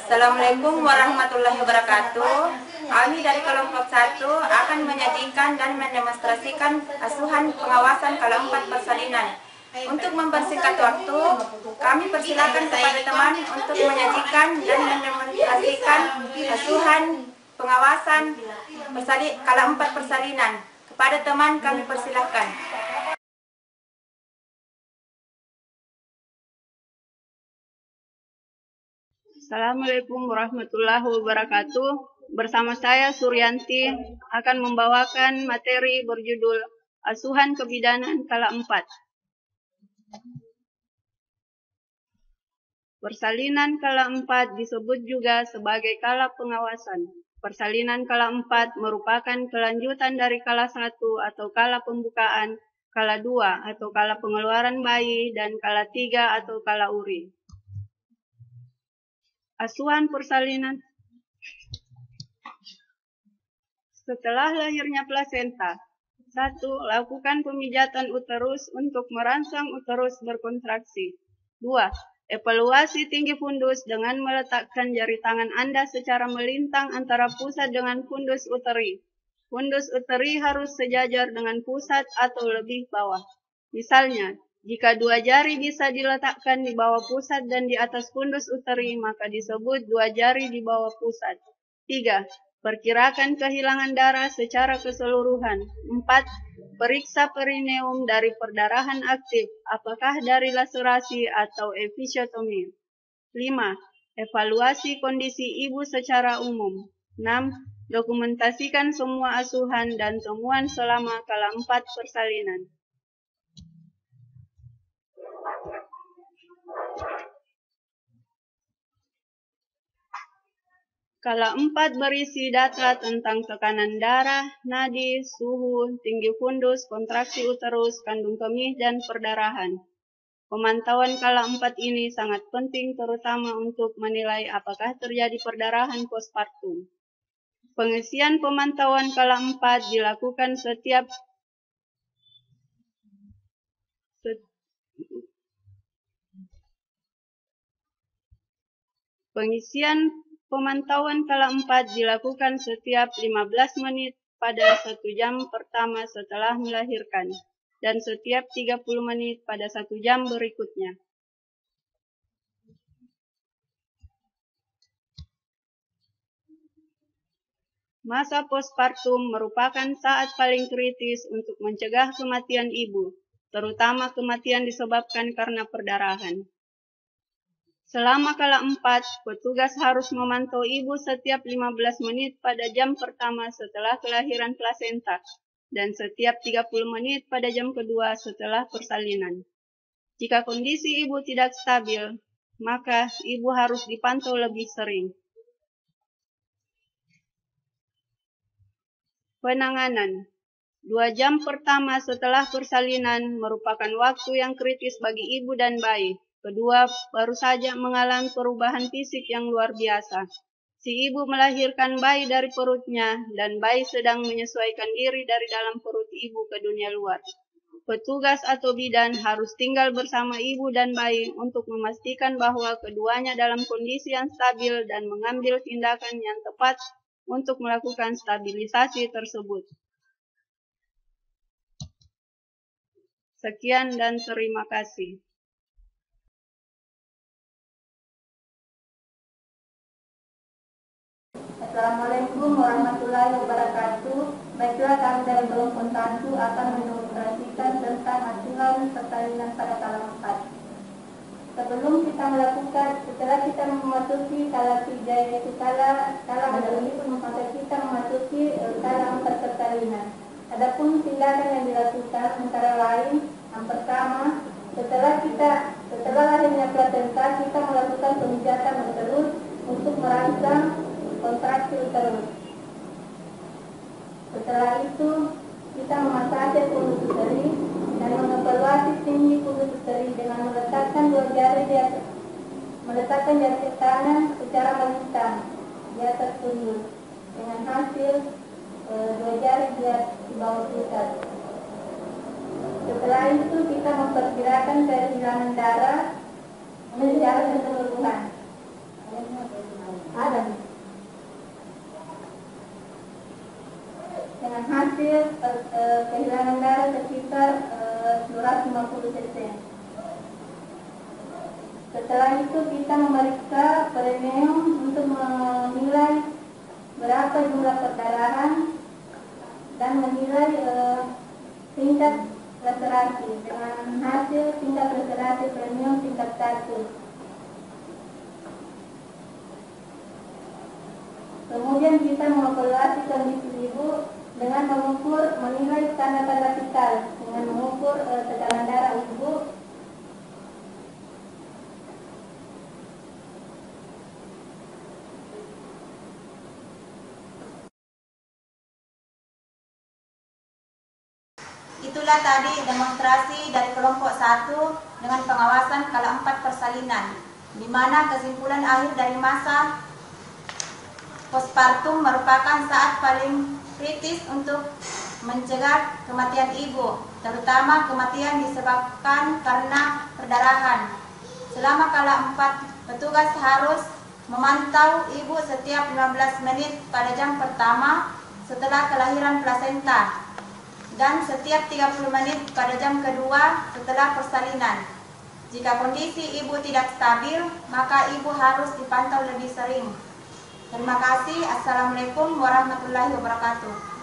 Assalamualaikum warahmatullahi wabarakatuh. Kami dari kelompok 1 akan menyajikan dan mendemonstrasikan asuhan pengawasan kelompok persalinan. Untuk mempersingkat waktu, kami persilakan kepada teman untuk menyajikan dan mendemonstrasikan asuhan pengawasan kelompok persalinan. Kepada teman kami persilakan. Assalamualaikum warahmatullahi wabarakatuh. Bersama saya Suryanti akan membawakan materi berjudul Asuhan Kebidanan Kala 4. Persalinan kala 4 disebut juga sebagai kala pengawasan. Persalinan kala 4 merupakan kelanjutan dari kala 1 atau kala pembukaan, kala 2 atau kala pengeluaran bayi, dan kala 3 atau kala uri. Asuhan persalinan setelah lahirnya plasenta. 1. Lakukan pemijatan uterus untuk merangsang uterus berkontraksi. 2. Evaluasi tinggi fundus dengan meletakkan jari tangan Anda secara melintang antara pusat dengan fundus uteri. Fundus uteri harus sejajar dengan pusat atau lebih bawah. Misalnya, jika 2 jari bisa diletakkan di bawah pusat dan di atas fundus uteri, maka disebut 2 jari di bawah pusat. 3. Perkirakan kehilangan darah secara keseluruhan. 4. Periksa perineum dari perdarahan aktif, apakah dari laserasi atau episiotomi. 5. Evaluasi kondisi ibu secara umum. 6. Dokumentasikan semua asuhan dan temuan selama kala 4 persalinan. Kala 4 berisi data tentang tekanan darah, nadi, suhu, tinggi fundus, kontraksi uterus, kandung kemih, dan perdarahan. Pemantauan kala 4 ini sangat penting terutama untuk menilai apakah terjadi perdarahan postpartum. Pengisian pemantauan kala 4 dilakukan setiap Pemantauan kala 4 dilakukan setiap 15 menit pada 1 jam pertama setelah melahirkan dan setiap 30 menit pada 1 jam berikutnya. Masa postpartum merupakan saat paling kritis untuk mencegah kematian ibu, terutama kematian disebabkan karena perdarahan. Selama kala 4, petugas harus memantau ibu setiap 15 menit pada jam pertama setelah kelahiran plasenta dan setiap 30 menit pada jam kedua setelah persalinan. Jika kondisi ibu tidak stabil, maka ibu harus dipantau lebih sering. Penanganan 2 jam pertama setelah persalinan merupakan waktu yang kritis bagi ibu dan bayi. Kedua, baru saja mengalami perubahan fisik yang luar biasa. Si ibu melahirkan bayi dari perutnya dan bayi sedang menyesuaikan diri dari dalam perut ibu ke dunia luar. Petugas atau bidan harus tinggal bersama ibu dan bayi untuk memastikan bahwa keduanya dalam kondisi yang stabil dan mengambil tindakan yang tepat untuk melakukan stabilisasi tersebut. Sekian dan terima kasih. Assalamualaikum warahmatullahi wabarakatuh. Baiklah, kami dari kelompok 1 akan mendemonstrasikan tentang asuhan persalinan pada kala 4. Setelah kita memasuki kala 3, yaitu kala ini maka kita memasuki kala 4 persalinan. Adapun tindakan yang dilakukan antara lain, yang pertama, setelah lahirnya plasenta, kita melakukan pemijatan uterus untuk merangsang kontraksi uterus. Setelah itu, kita memasasi fundus uteri dan mengevaluasi tinggi fundus uteri dengan meletakkan jari tangan secara melintang di atas fundus dengan hasil 2 jari di bawah pusat. Setelah itu, kita memperkirakan kehilangan darah secara keseluruhan. Ada. Dengan hasil kehilangan darah sekitar 250 cc. Setelah itu kita memeriksa perineum untuk menilai berapa jumlah perdarahan dan menilai tingkat laserasi dengan hasil tingkat laserasi perineum tingkat 1. Kemudian kita mengevaluasi kondisi ibu dengan menilai tanda-tanda vital dengan mengukur tekanan darah ibu. Itulah tadi demonstrasi dari kelompok 1 dengan pengawasan kala 4 persalinan, di mana kesimpulan akhir dari masa postpartum merupakan saat paling kritis untuk mencegah kematian ibu, terutama kematian disebabkan karena perdarahan. Selama kala 4, petugas harus memantau ibu setiap 15 menit pada jam pertama setelah kelahiran plasenta dan setiap 30 menit pada jam kedua setelah persalinan. Jika kondisi ibu tidak stabil, maka ibu harus dipantau lebih sering. Terima kasih. Assalamualaikum warahmatullahi wabarakatuh.